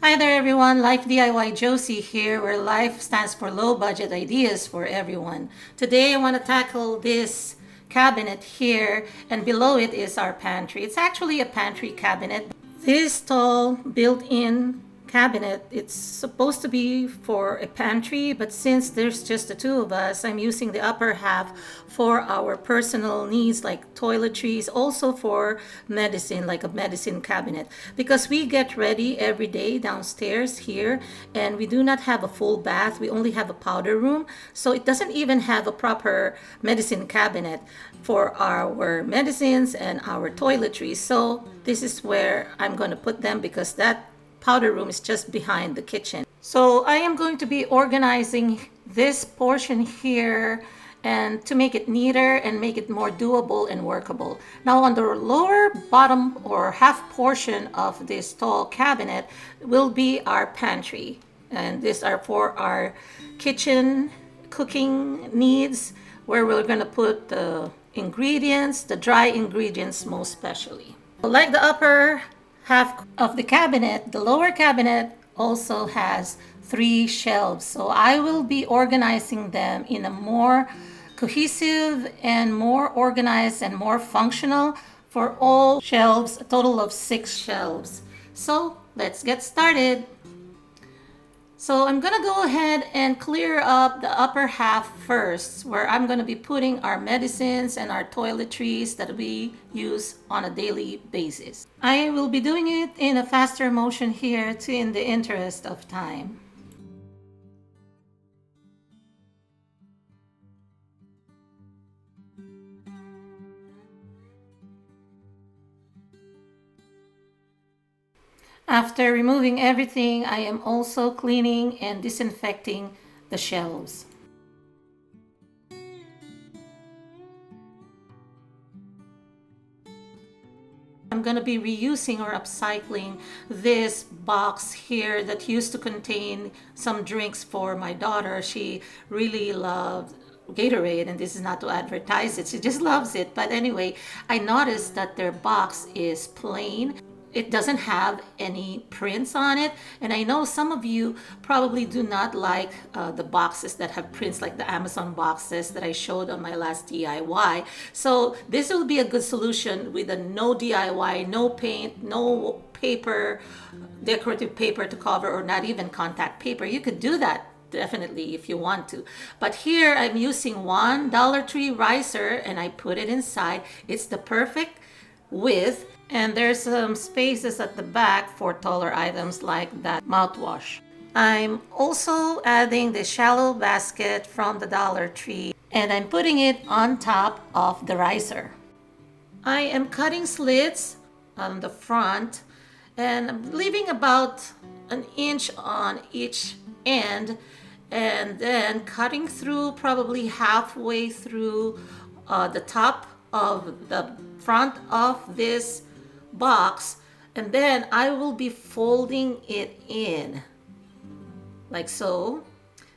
Hi there everyone, Life DIY Josie here, where life stands for low budget ideas for everyone. Today I want to tackle this cabinet here, and below it is our pantry. It's actually a pantry cabinet. This tall built-in cabinet, it's supposed to be for a pantry, but since there's just the two of us, I'm using the upper half for our personal needs like toiletries, also for medicine, like a medicine cabinet, because we get ready every day downstairs here, and we do not have a full bath. We only have a powder room, so it doesn't even have a proper medicine cabinet for our medicines and our toiletries. So this is where I'm going to put them, because that powder room is just behind the kitchen. So I am going to be organizing this portion here and to make it neater and make it more doable and workable. Now on the lower bottom or half portion of this tall cabinet will be our pantry. And these are for our kitchen cooking needs, where we're going to put the ingredients, the dry ingredients most especially. Like the upper half of the cabinet, the lower cabinet also has 3 shelves. So I will be organizing them in a more cohesive and more organized and more functional for all shelves, a total of 6 shelves. So let's get started. So I'm gonna go ahead and clear up the upper half first, where I'm gonna be putting our medicines and our toiletries that we use on a daily basis. I will be doing it in a faster motion here in the interest of time. After removing everything, I am also cleaning and disinfecting the shelves. I'm going to be reusing or upcycling this box here that used to contain some drinks for my daughter. She really loved Gatorade, and this is not to advertise it, she just loves it. But anyway, I noticed that their box is plain. It doesn't have any prints on it, and I know some of you probably do not like the boxes that have prints, like the Amazon boxes that I showed on my last DIY. So this will be a good solution with a no DIY, no paint, no paper, decorative paper to cover, or not even contact paper. You could do that definitely if you want to, but here I'm using one Dollar Tree riser and I put it inside. It's the perfect width, and there's some spaces at the back for taller items like that mouthwash. I'm also adding the shallow basket from the Dollar Tree, and I'm putting it on top of the riser. I am cutting slits on the front, and I'm leaving about an inch on each end, and then cutting through probably halfway through the top of the front of this box, and then I will be folding it in like so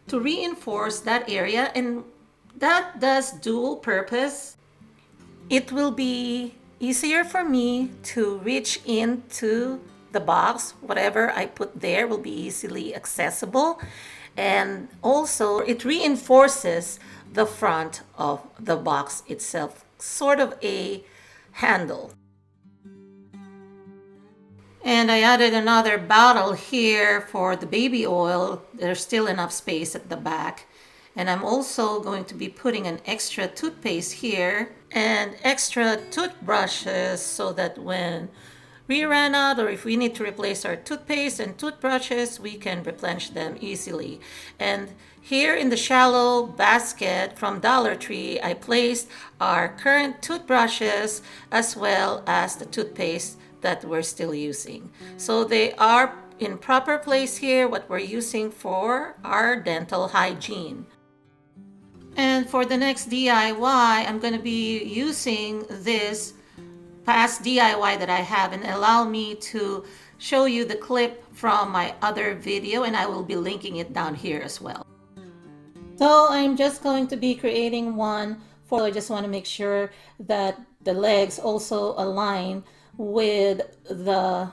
to reinforce that area, and that does dual purpose. It will be easier for me to reach into the box. Whatever I put there will be easily accessible, and also it reinforces the front of the box itself, sort of a handle. And I added another bottle here for the baby oil. There's still enough space at the back. And I'm also going to be putting an extra toothpaste here and extra toothbrushes, so that when we ran out, or if we need to replace our toothpaste and toothbrushes, we can replenish them easily. And here in the shallow basket from Dollar Tree, I placed our current toothbrushes as well as the toothpaste that we're still using. So they are in proper place here, what we're using for our dental hygiene. And for the next DIY, I'm going to be using this past DIY that I have, and allow me to show you the clip from my other video, and I will be linking it down here as well. So I'm just going to be creating one for, I just want to make sure that the legs also align with the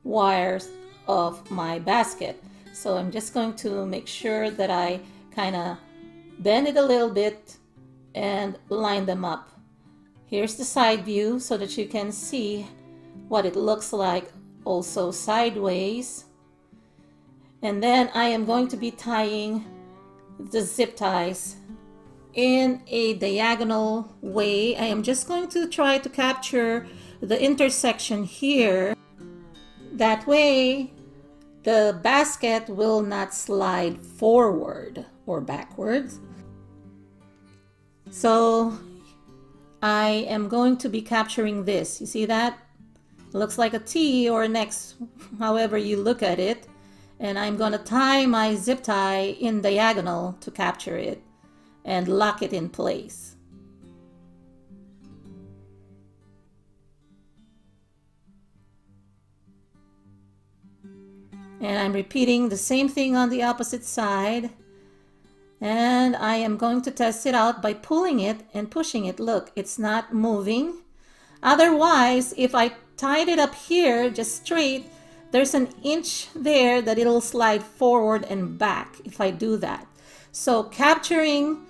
wires of my basket. So I'm just going to make sure that I kind of bend it a little bit and line them up. Here's the side view so that you can see what it looks like also sideways. And then I am going to be tying the zip ties in a diagonal way. I am just going to try to capture the intersection here. That way the basket will not slide forward or backwards. So I am going to be capturing this. You see that? It looks like a T or an X, however you look at it. And I'm going to tie my zip tie in diagonal to capture it and lock it in place. And I'm repeating the same thing on the opposite side. And I am going to test it out by pulling it and pushing it. Look, it's not moving. Otherwise, if I tied it up here just straight, there's an inch there that it'll slide forward and back if I do that. So capturing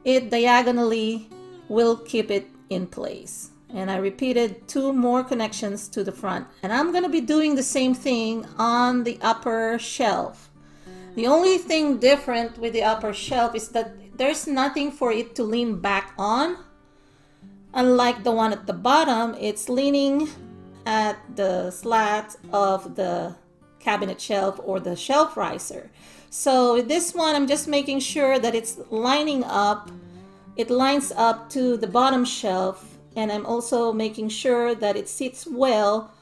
it diagonally will keep it in place. And I repeated 2 more connections to the front. And I'm going to be doing the same thing on the upper shelf. The only thing different with the upper shelf is that there's nothing for it to lean back on. Unlike the one at the bottom, it's leaning at the slat of the cabinet shelf or the shelf riser. So with this one, I'm just making sure that it's lining up. It lines up to the bottom shelf, and I'm also making sure that it sits well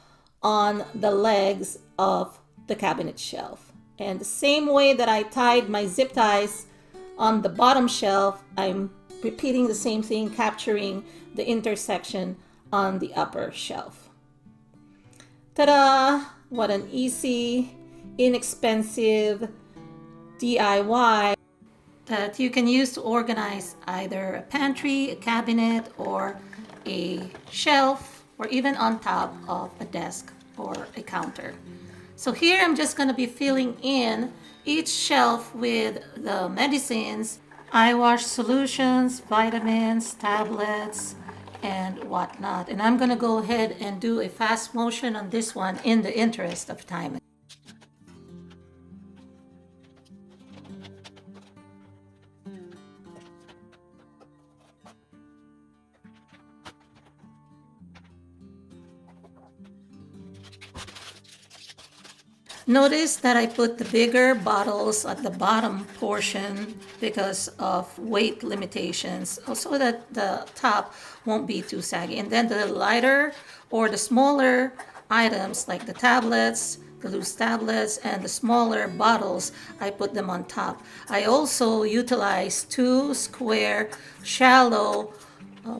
on the legs of the cabinet shelf. And the same way that I tied my zip ties on the bottom shelf, I'm repeating the same thing, capturing the intersection on the upper shelf. Ta-da! What an easy, inexpensive DIY that you can use to organize either a pantry, a cabinet, or a shelf, or even on top of a desk or a counter. So here I'm just going to be filling in each shelf with the medicines, eye wash solutions, vitamins, tablets, and whatnot. And I'm going to go ahead and do a fast motion on this one in the interest of time. Notice that I put the bigger bottles at the bottom portion because of weight limitations, so that the top won't be too saggy. And then the lighter or the smaller items like the tablets, the loose tablets, and the smaller bottles, I put them on top. I also utilize 2 square, shallow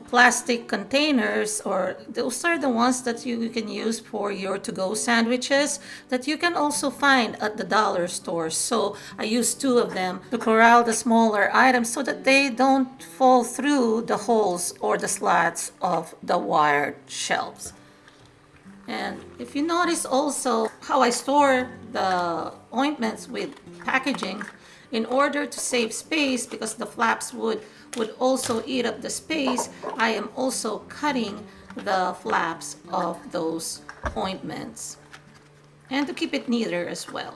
plastic containers, or those are the ones that you can use for your to-go sandwiches that you can also find at the dollar stores. So I use 2 of them to corral the smaller items so that they don't fall through the holes or the slats of the wired shelves. And if you notice also how I store the ointments with packaging, in order to save space, because the flaps would also eat up the space, I am also cutting the flaps of those ointments, and to keep it neater as well.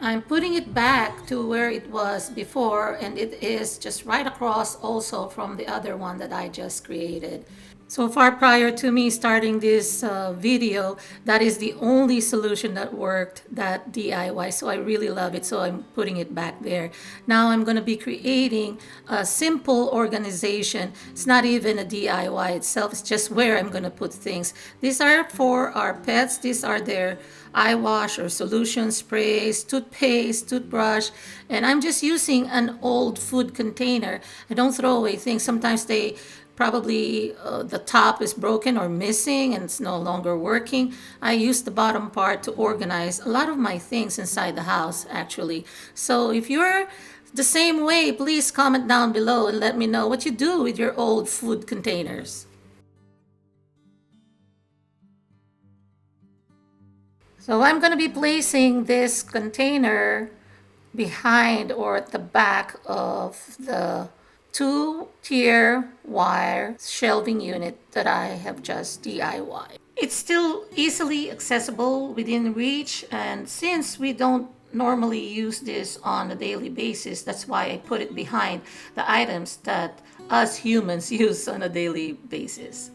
I'm putting it back to where it was before, and it is just right across also from the other one that I just created. So far, prior to me starting this video, that is the only solution that worked, that DIY. So I really love it. So I'm putting it back there. Now I'm going to be creating a simple organization. It's not even a DIY itself. It's just where I'm going to put things. These are for our pets. These are their eye wash or solution sprays, toothpaste, toothbrush, and I'm just using an old food container. I don't throw away things. Sometimes they probably the top is broken or missing and it's no longer working. I use the bottom part to organize a lot of my things inside the house, actually. So if you're The same way, please comment down below and let me know what you do with your old food containers. So I'm going to be placing this container behind or at the back of the two-tier wire shelving unit that I have just DIY. It's still easily accessible within reach, and since we don't normally use this on a daily basis, that's why I put it behind the items that us humans use on a daily basis.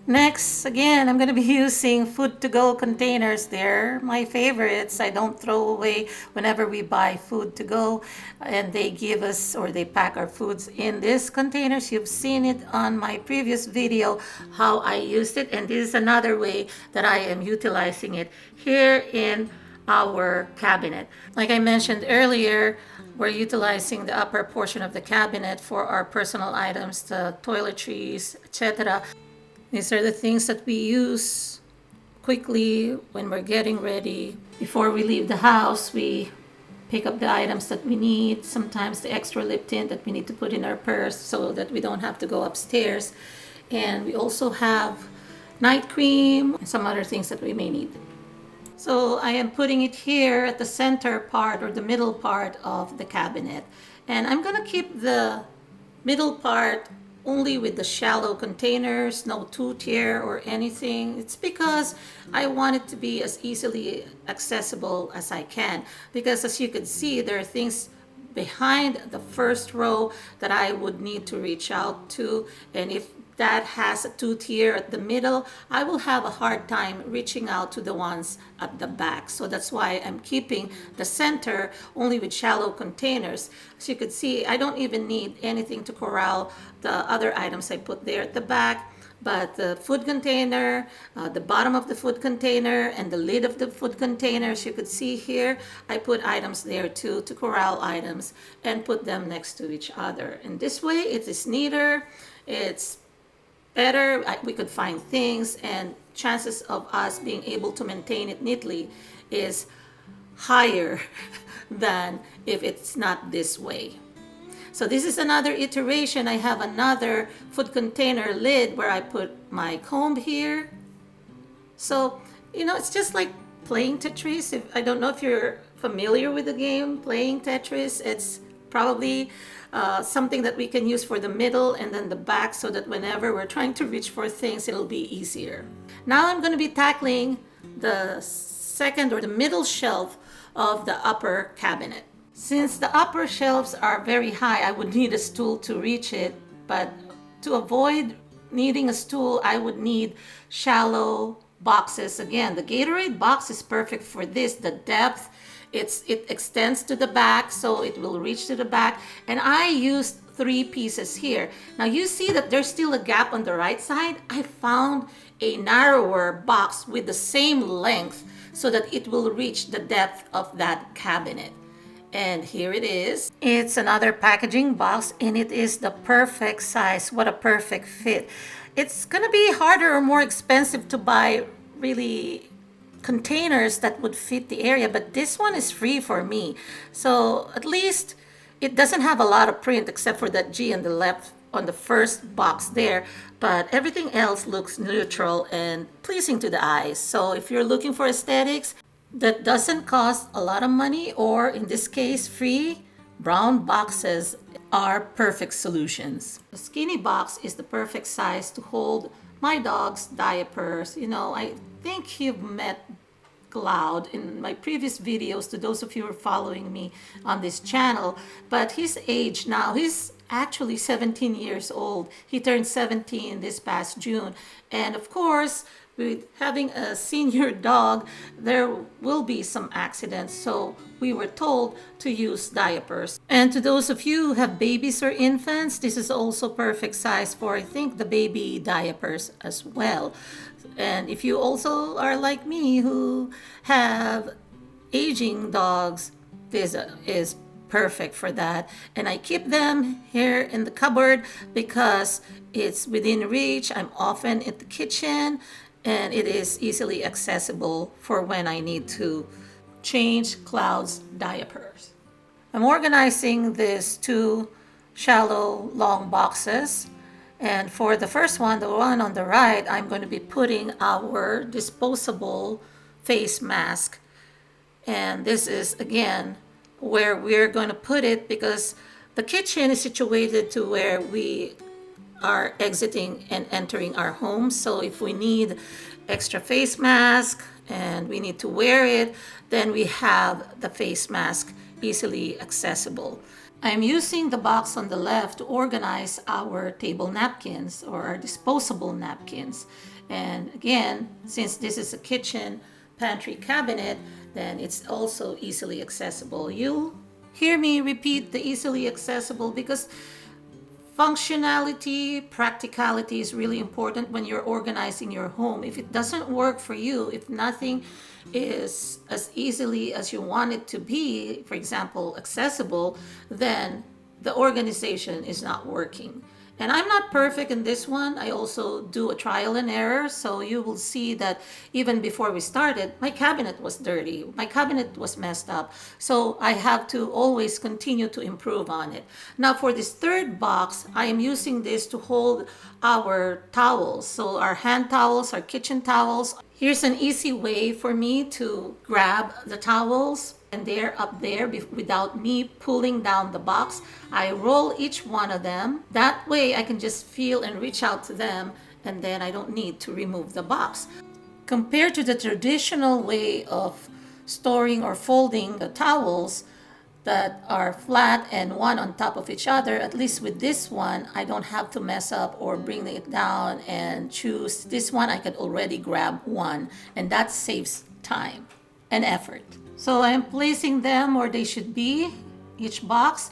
Next, again, I'm going to be using food to go containers. They're my favorites. I don't throw away whenever we buy food to go, and they give us or they pack our foods in these containers. You've seen it on my previous video how I used it, and this is another way that I am utilizing it here in our cabinet. Like I mentioned earlier, we're utilizing the upper portion of the cabinet for our personal items, the toiletries, etc. These are the things that we use quickly when we're getting ready. Before we leave the house, we pick up the items that we need, sometimes the extra lip tint that we need to put in our purse so that we don't have to go upstairs. And we also have night cream and some other things that we may need. So I am putting it here at the center part or the middle part of the cabinet. And I'm gonna keep the middle part only with the shallow containers, no two-tier or anything. It's because I want it to be as easily accessible as I can. Because as you can see, there are things behind the first row that I would need to reach out to. And if that has a two-tier at the middle, I will have a hard time reaching out to the ones at the back. So that's why I'm keeping the center only with shallow containers. As you can see, I don't even need anything to corral the other items I put there at the back. But the food container, the bottom of the food container, and the lid of the food container, as you could see here, I put items there too to corral items and put them next to each other. And this way it is neater, it's better, we could find things, and chances of us being able to maintain it neatly is higher than if it's not this way. So this is another iteration. I have another food container lid where I put my comb here. So, it's just like playing Tetris. I don't know if you're familiar with the game, playing Tetris. It's probably something that we can use for the middle and then the back so that whenever we're trying to reach for things, it'll be easier. Now I'm going to be tackling the second or the middle shelf of the upper cabinet. Since the upper shelves are very high, I would need a stool to reach it, but to avoid needing a stool, I would need shallow boxes. Again, the Gatorade box is perfect for this. The depth, it extends to the back, so it will reach to the back. And I used 3 pieces here. Now you see that there's still a gap on the right side. I found a narrower box with the same length so that it will reach the depth of that cabinet. And here it is. It's another packaging box, and it is the perfect size. What a perfect fit. It's gonna be harder or more expensive to buy really containers that would fit the area, but this one is free for me. So at least it doesn't have a lot of print except for that G on the left on the first box there, but everything else looks neutral and pleasing to the eyes. So if you're looking for aesthetics that doesn't cost a lot of money, or in this case free, brown boxes are perfect solutions. The skinny box is the perfect size to hold my dog's diapers. I think you've met Cloud in my previous videos, to those of you who are following me on this channel, but his age now, he's actually 17 years old. He turned 17 this past June, and of course, with having a senior dog, there will be some accidents, so we were told to use diapers. And to those of you who have babies or infants, this is also perfect size for, I think, the baby diapers as well. And if you also are like me who have aging dogs, this is perfect for that. And I keep them here in the cupboard because it's within reach. I'm often in the kitchen, and it is easily accessible for when I need to change Cloud's diapers. I'm organizing these two shallow long boxes. And for the first one, the one on the right, I'm going to be putting our disposable face mask. And this is again where we're going to put it because the kitchen is situated to where we are exiting and entering our home. So if we need extra face mask and we need to wear it, then we have the face mask easily accessible. I'm using the box on the left to organize our table napkins or our disposable napkins. And again, since this is a kitchen pantry cabinet, then it's also easily accessible. You'll hear me repeat the easily accessible because functionality, practicality is really important when you're organizing your home. If it doesn't work for you, if nothing is as easily as you want it to be, for example, accessible, then the organization is not working. And I'm not perfect in this one. I also do a trial and error. So you will see that even before we started, my cabinet was dirty. My cabinet was messed up. So I have to always continue to improve on it. Now for this third box, I am using this to hold our towels. So our hand towels, our kitchen towels. Here's an easy way for me to grab the towels and they're up there without me pulling down the box. I roll each one of them. That way I can just feel and reach out to them and then I don't need to remove the box. Compared to the traditional way of storing or folding the towels that are flat and one on top of each other, at least with this one, I don't have to mess up or bring it down and choose. This one, I could already grab one, and that saves time and effort. So I'm placing them where they should be, each box.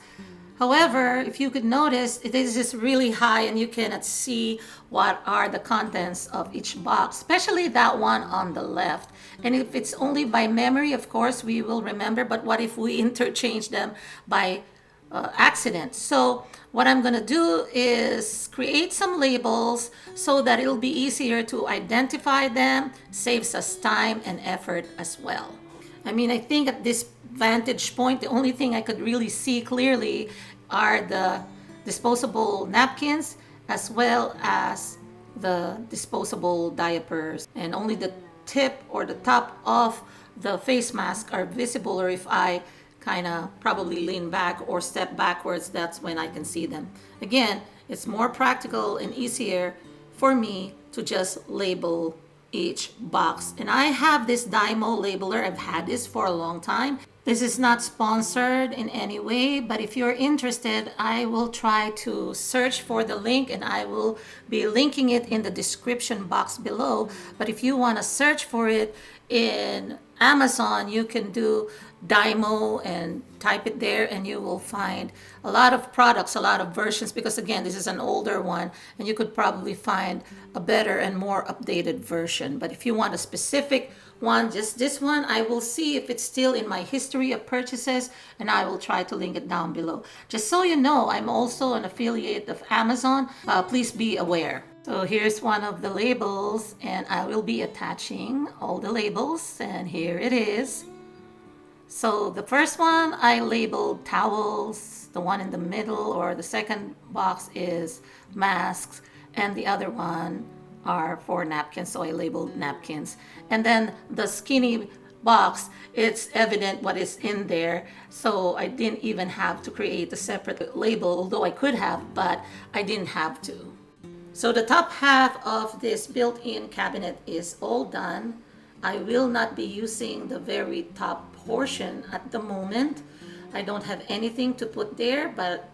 However, if you could notice, it is just really high and you cannot see what are the contents of each box, especially that one on the left. And if it's only by memory, of course, we will remember, but what if we interchange them by accident? So what I'm going to do is create some labels so that it'll be easier to identify them, saves us time and effort as well. I mean, I think at this vantage point, the only thing I could really see clearly are the disposable napkins as well as the disposable diapers, and only the tip or the top of the face mask are visible, or if I kind of probably lean back or step backwards, that's when I can see them. Again, it's more practical and easier for me to just label each box. And I have this Dymo labeler. I've had this for a long time. This is not sponsored in any way, but if you're interested, I will try to search for the link and I will be linking it in the description box below. But if you want to search for it in Amazon, you can do Dymo and type it there and you will find a lot of products, a lot of versions, because again, this is an older one and you could probably find a better and more updated version. But if you want a specific one, just this one, I will see if it's still in my history of purchases and I will try to link it down below. Just so you know, I'm also an affiliate of Amazon. Please be aware. So here's one of the labels and I will be attaching all the labels, and here it is. So the first one I labeled towels, the one in the middle or the second box is masks, and the other one are for napkins, so I labeled napkins. And then the skinny box, it's evident what is in there, so I didn't even have to create a separate label, although I could have, but I didn't have to. So the top half of this built-in cabinet is all done. I will not be using the very top portion at the moment. I don't have anything to put there, but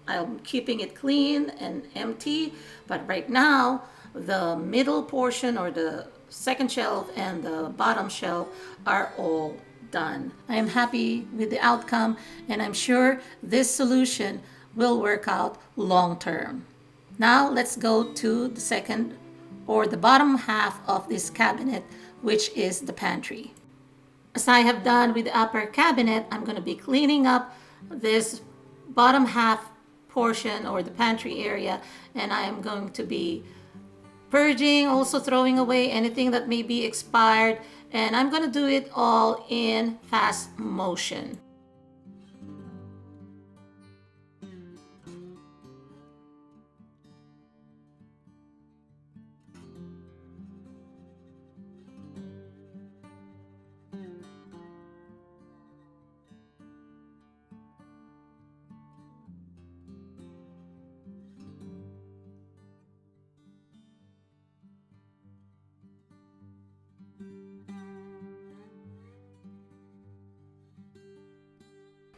I'm keeping it clean and empty. But right now, the middle portion or the second shelf and the bottom shelf are all done. I am happy with the outcome and I'm sure this solution will work out long term. Now let's go to the second or the bottom half of this cabinet, which is the pantry. As I have done with the upper cabinet, I'm going to be cleaning up this bottom half portion or the pantry area, and I am going to be purging, also throwing away anything that may be expired And I'm going to do it all in fast motion.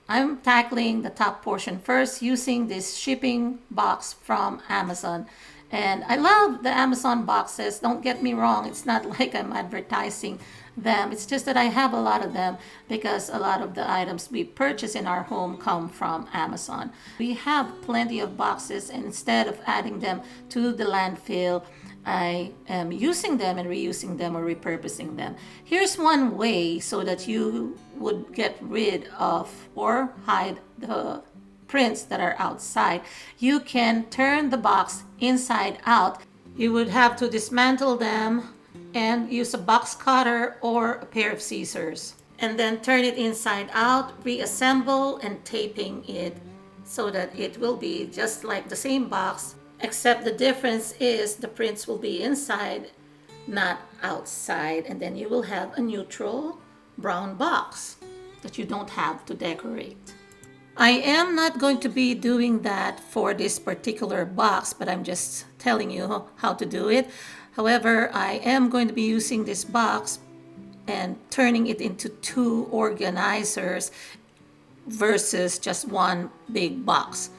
I'm tackling the top portion first using this shipping box from Amazon. And I love the Amazon boxes. Don't get me wrong, it's not like I'm advertising them. It's just that I have a lot of them because a lot of the items we purchase in our home come from Amazon. We have plenty of boxes, and instead of adding them to the landfill, I am using them and reusing them or repurposing them. Here's one way so that you would get rid of or hide the prints that are outside. You can turn the box inside out. You would have to dismantle them and use a box cutter or a pair of scissors. And then turn it inside out, reassemble and taping it so that it will be just like the same box, except the difference is the prints will be inside, not outside. And then you will have a neutral brown box that you don't have to decorate. I am not going to be doing that for this particular box, but I'm just telling you how to do it. However, I am going to be using this box and turning it into 2 organizers versus just one big box.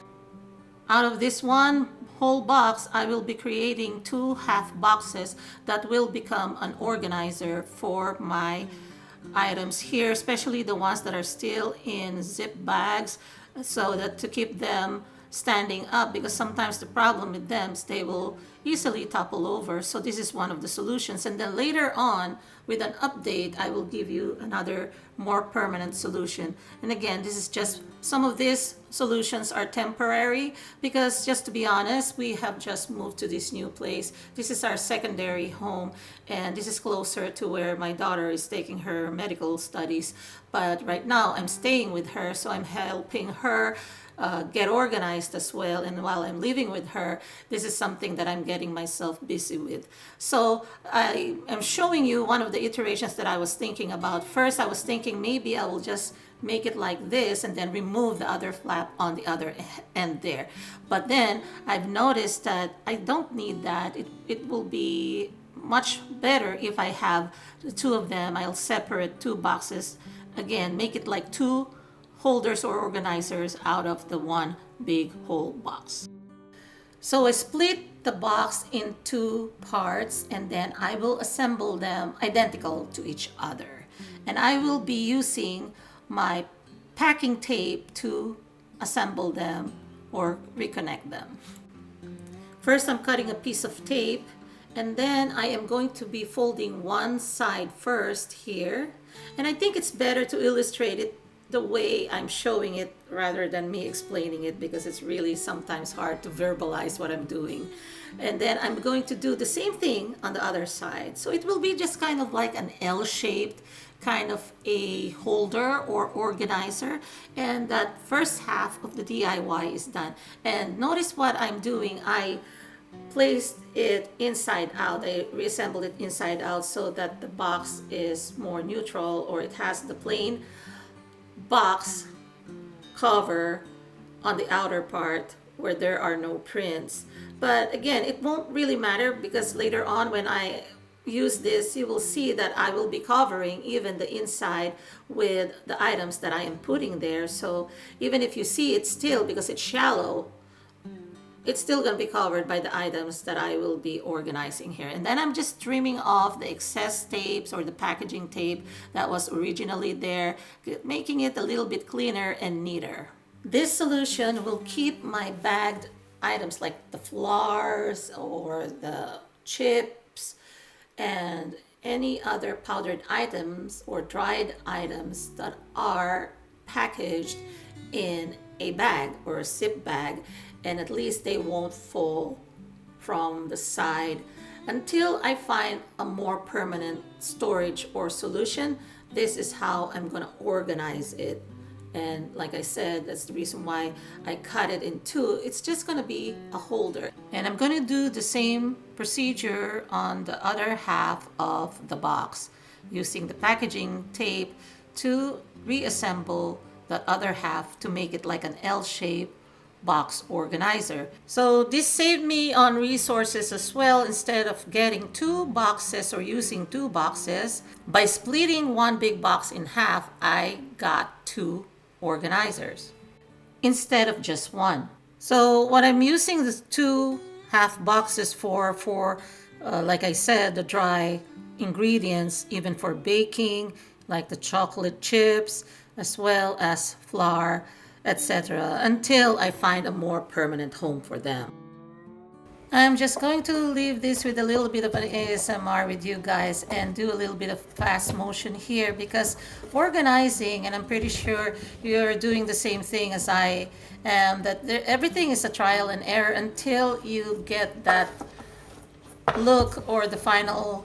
Out of this one whole box, I will be creating 2 half boxes that will become an organizer for my items here, especially the ones that are still in zip bags, so that to keep them standing up, because sometimes the problem with them is they will easily topple over. So this is one of the solutions, and then later on with an update I will give you another more permanent solution. And again, this is just some of these solutions are temporary because, just to be honest, we have just moved to this new place. This is our secondary home, and this is closer to where my daughter is taking her medical studies. But right now I'm staying with her, so I'm helping her get organized as well. And while I'm living with her, this is something that I'm getting myself busy with. So I am showing you one of the iterations that I was thinking about. First, I was thinking maybe I will just make it like this and then remove the other flap on the other end there. But then I've noticed that I don't need that. It will be much better if I have the 2 of them. I'll separate 2 boxes. Again, make it like 2 holders or organizers out of the one big whole box. So I split the box in 2 parts, and then I will assemble them identical to each other. And I will be using my packing tape to assemble them or reconnect them. First, I'm cutting a piece of tape, and then I am going to be folding one side first here. And I think it's better to illustrate it the way I'm showing it rather than me explaining it, because it's really sometimes hard to verbalize what I'm doing. And then I'm going to do the same thing on the other side. So it will be just kind of like an L-shaped kind of a holder or organizer, and that first half of the DIY is done. And notice what I'm doing. I placed it inside out. I reassembled it inside out so that the box is more neutral, or it has the plain box cover on the outer part where there are no prints. But again, it won't really matter, because later on when I use this, you will see that I will be covering even the inside with the items that I am putting there. So even if you see it still, because it's shallow, it's still going to be covered by the items that I will be organizing here. And then I'm just trimming off the excess tapes or the packaging tape that was originally there, making it a little bit cleaner and neater. This solution will keep my bagged items like the flours or the chips and any other powdered items or dried items that are packaged in a bag or a zip bag, and at least they won't fall from the side until I find a more permanent storage or solution. This is how I'm going to organize it. And like I said, that's the reason why I cut it in two. It's just going to be a holder. And I'm going to do the same procedure on the other half of the box, using the packaging tape to reassemble the other half to make it like an L-shaped box organizer. So this saved me on resources as well. Instead of getting two boxes or using two boxes, by splitting one big box in half, I got two organizers instead of just one. So what I'm using the two half boxes for like I said, the dry ingredients, even for baking, like the chocolate chips, as well as flour, etc., until I find a more permanent home for them. I'm just going to leave this with a little bit of an ASMR with you guys and do a little bit of fast motion here, because organizing, and I'm pretty sure you're doing the same thing as I am, that everything is a trial and error until you get that look or the final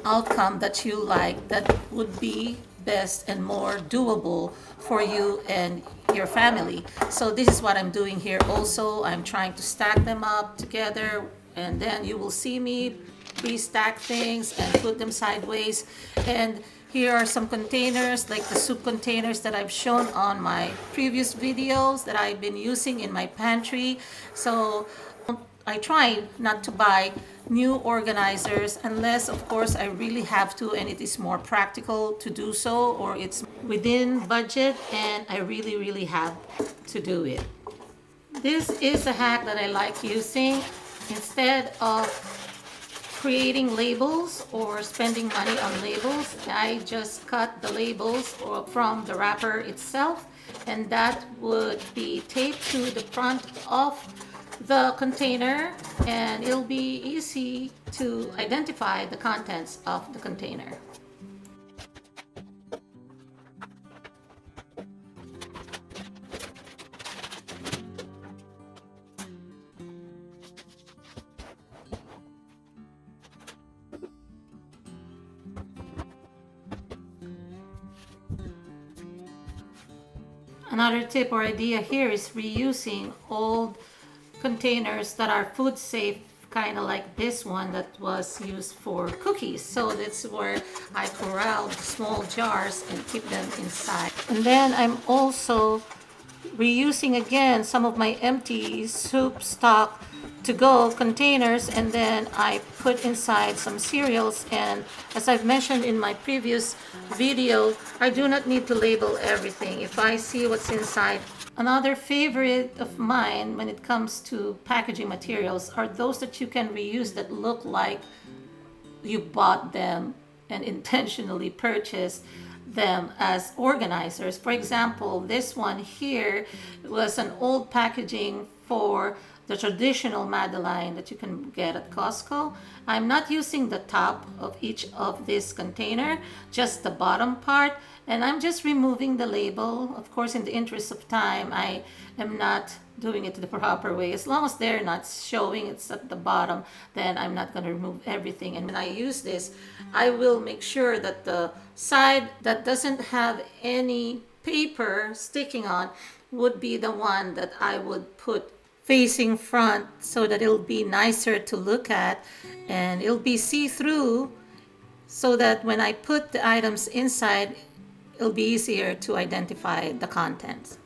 outcome that you like, that would be best and more doable for you and your family. So this is what I'm doing here also. I'm trying to stack them up together, and then you will see me pre-stack things and put them sideways. And here are some containers, like the soup containers that I've shown on my previous videos that I've been using in my pantry. So I try not to buy new organizers unless, of course, I really have to and it is more practical to do so, or it's within budget and I really have to do it. This is a hack that I like using. Instead of creating labels or spending money on labels, I just cut the labels from the wrapper itself, and that would be taped to the front of the container, and it'll be easy to identify the contents of the container. Another tip or idea here is reusing old containers that are food safe, kind of like this one that was used for cookies. So that's where I corral small jars and keep them inside. And then I'm also reusing again some of my empty soup stock to go containers, and then I put inside some cereals. And as I've mentioned in my previous video, I do not need to label everything if I see what's inside. Another favorite of mine when it comes to packaging materials are those that you can reuse, that look like you bought them and intentionally purchased them as organizers. For example, this one here was an old packaging for the traditional Madeleine that you can get at Costco. I'm not using the top of each of this container, just the bottom part, and I'm just removing the label. Of course, in the interest of time, I am not doing it the proper way. As long as they're not showing it's at the bottom, then I'm not going to remove everything. And when I use this, I will make sure that the side that doesn't have any paper sticking on would be the one that I would put facing front, so that it'll be nicer to look at and it'll be see-through, so that when I put the items inside, it'll be easier to identify the contents.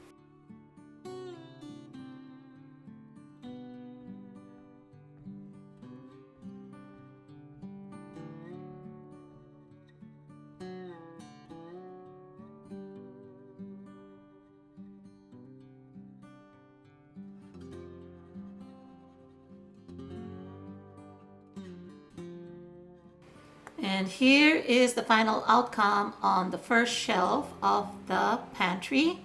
And here is the final outcome on the first shelf of the pantry.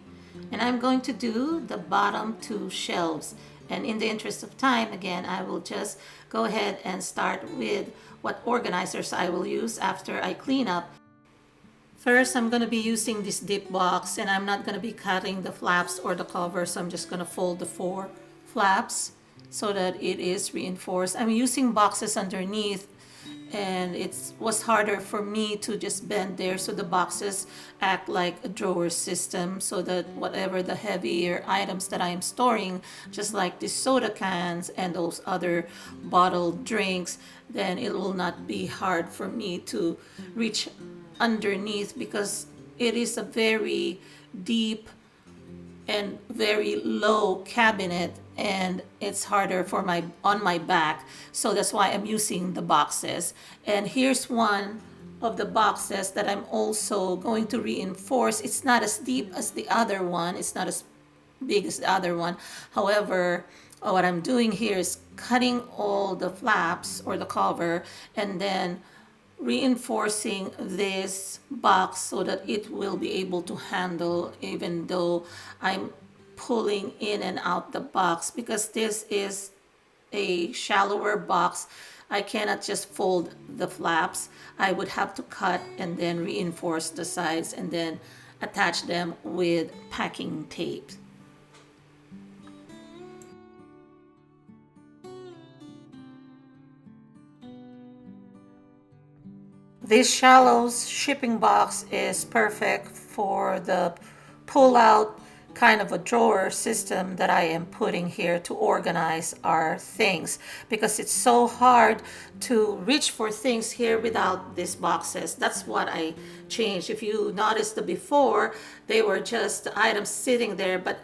And I'm going to do the bottom two shelves. And in the interest of time, again, I will just go ahead and start with what organizers I will use after I clean up. First, I'm going to be using this dip box, and I'm not going to be cutting the flaps or the cover, so I'm just going to fold the 4 flaps so that it is reinforced. I'm using boxes underneath and it was harder for me to just bend there, so the boxes act like a drawer system, so that whatever the heavier items that I am storing, just like the soda cans and those other bottled drinks, then it will not be hard for me to reach underneath, because it is a very deep and very low cabinet, and it's harder for my on my back, so that's why I'm using the boxes. And here's one of the boxes that I'm also going to reinforce. It's not as deep as the other one, it's not as big as the other one. However, what I'm doing here is cutting all the flaps or the cover, and then reinforcing this box so that it will be able to handle, even though I'm pulling in and out the box, because this is a shallower box. I cannot just fold the flaps. I would have to cut and then reinforce the sides and then attach them with packing tape. This shallow shipping box is perfect for the pull-out kind of a drawer system that I am putting here to organize our things, because it's so hard to reach for things here without these boxes. That's what I changed. If you noticed the before, they were just items sitting there, but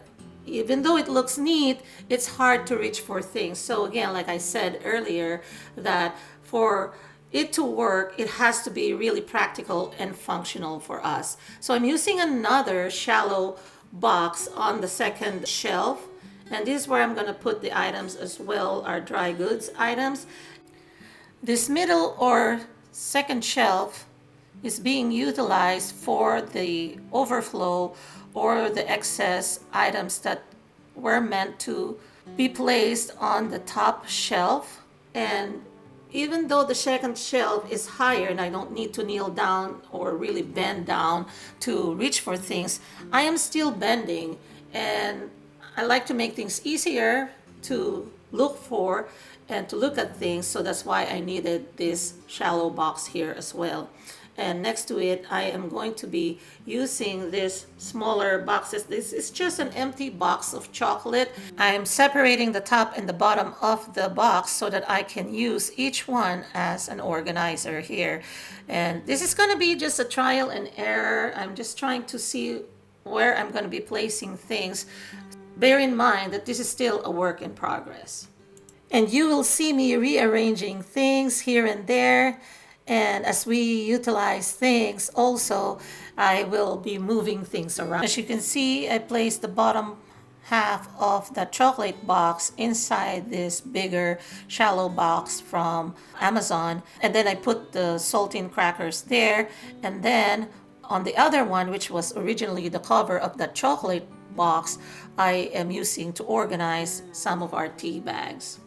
even though it looks neat, it's hard to reach for things. So again, like I said earlier, that for it to work, it has to be really practical and functional for us. So I'm using another shallow box on the second shelf, and this is where I'm going to put the items as well, our dry goods items. This middle or second shelf is being utilized for the overflow or the excess items that were meant to be placed on the top shelf. And even though the second shelf is higher and I don't need to kneel down or really bend down to reach for things, I am still bending, and I like to make things easier to look for and to look at things, so that's why I needed this shallow box here as well. And next to it, I am going to be using this smaller boxes. This is just an empty box of chocolate. I am separating the top and the bottom of the box so that I can use each one as an organizer here. And this is going to be just a trial and error. I'm just trying to see where I'm going to be placing things. Bear in mind that this is still a work in progress. And you will see me rearranging things here and there. And as we utilize things also, I will be moving things around. As you can see, I placed the bottom half of the chocolate box inside this bigger shallow box from Amazon. And then I put the saltine crackers there. And then on the other one, which was originally the cover of that chocolate box, I am using to organize some of our tea bags.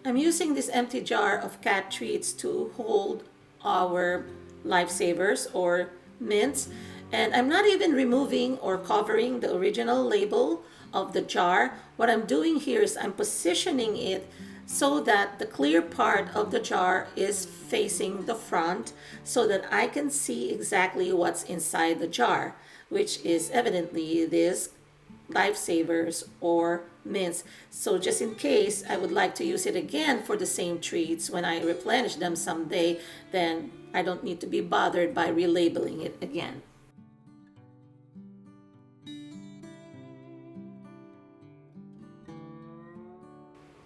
I'm using this empty jar of cat treats to hold our lifesavers or mints, and I'm not even removing or covering the original label of the jar. What I'm doing here is I'm positioning it so that the clear part of the jar is facing the front, so that I can see exactly what's inside the jar, which is evidently this lifesavers or mints. So just in case I would like to use it again for the same treats when I replenish them someday, then I don't need to be bothered by relabeling it again.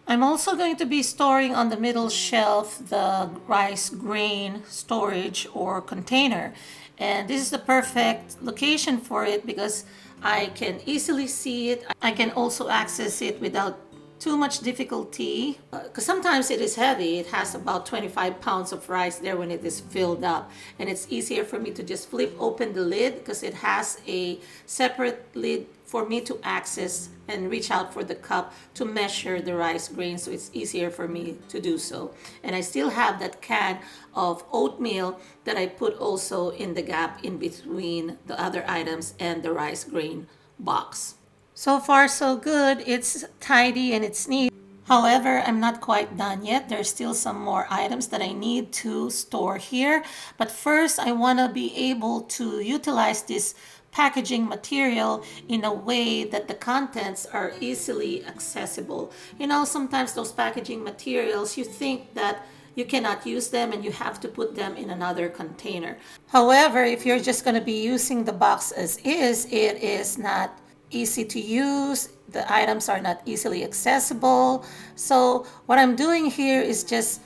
I'm also going to be storing on the middle shelf the rice grain storage or container. And this is the perfect location for it because I can easily see it. I can also access it without too much difficulty, because sometimes it is heavy. It has about 25 pounds of rice there when it is filled up, and it's easier for me to just flip open the lid because it has a separate lid for me to access and reach out for the cup to measure the rice grain, so it's easier for me to do so. And I still have that can of oatmeal that I put also in the gap in between the other items and the rice grain box. So far so good. It's tidy and it's neat. However, I'm not quite done yet. There's still some more items that I need to store here. But first, I want to be able to utilize this packaging material in a way that the contents are easily accessible. You know, sometimes those packaging materials, you think that you cannot use them and you have to put them in another container. However, if you're just going to be using the box as is, it is not easy to use. The items are not easily accessible. So what I'm doing here is just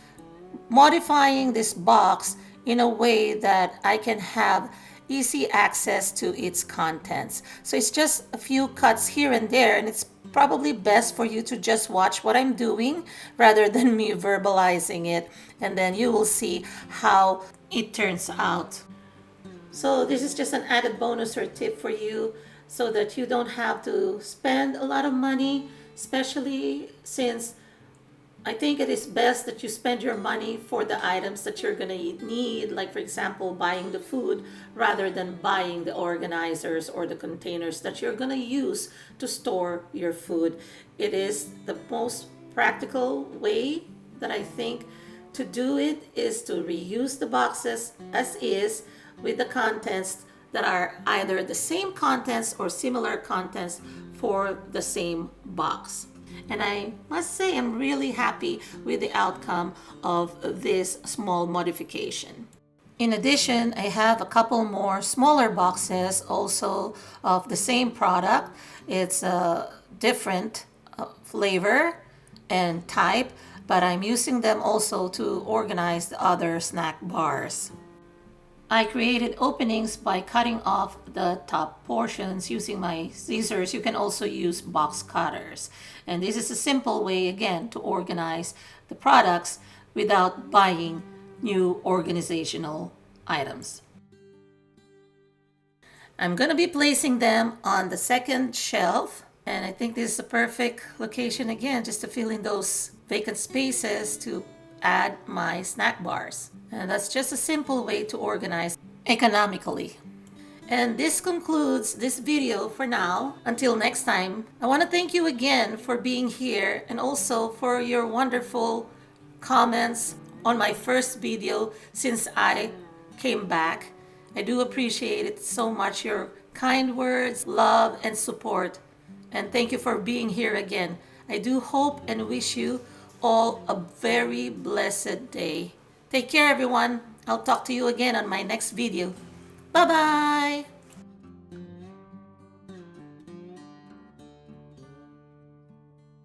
modifying this box in a way that I can have easy access to its contents. So it's just a few cuts here and there, and it's probably best for you to just watch what I'm doing rather than me verbalizing it, and then you will see how it turns out. So this is just an added bonus or tip for you so that you don't have to spend a lot of money, especially since I think it is best that you spend your money for the items that you're going to need, like for example, buying the food rather than buying the organizers or the containers that you're going to use to store your food. It is the most practical way that I think to do it is to reuse the boxes as is with the contents that are either the same contents or similar contents for the same box. And I must say I'm really happy with the outcome of this small modification. In addition, I have a couple more smaller boxes also of the same product. It's a different flavor and type, but I'm using them also to organize the other snack bars. I created openings by cutting off the top portions using my scissors. You can also use box cutters. And this is a simple way, again, to organize the products without buying new organizational items. I'm going to be placing them on the second shelf. And I think this is a perfect location, again, just to fill in those vacant spaces to add my snack bars. And that's just a simple way to organize economically. And this concludes this video for now. Until next time, I want to thank you again for being here and also for your wonderful comments on my first video since I came back. I do appreciate it so much, your kind words, love, and support. And thank you for being here again. I do hope and wish you all a very blessed day. Take care, everyone. I'll talk to you again on my next video. Bye-bye.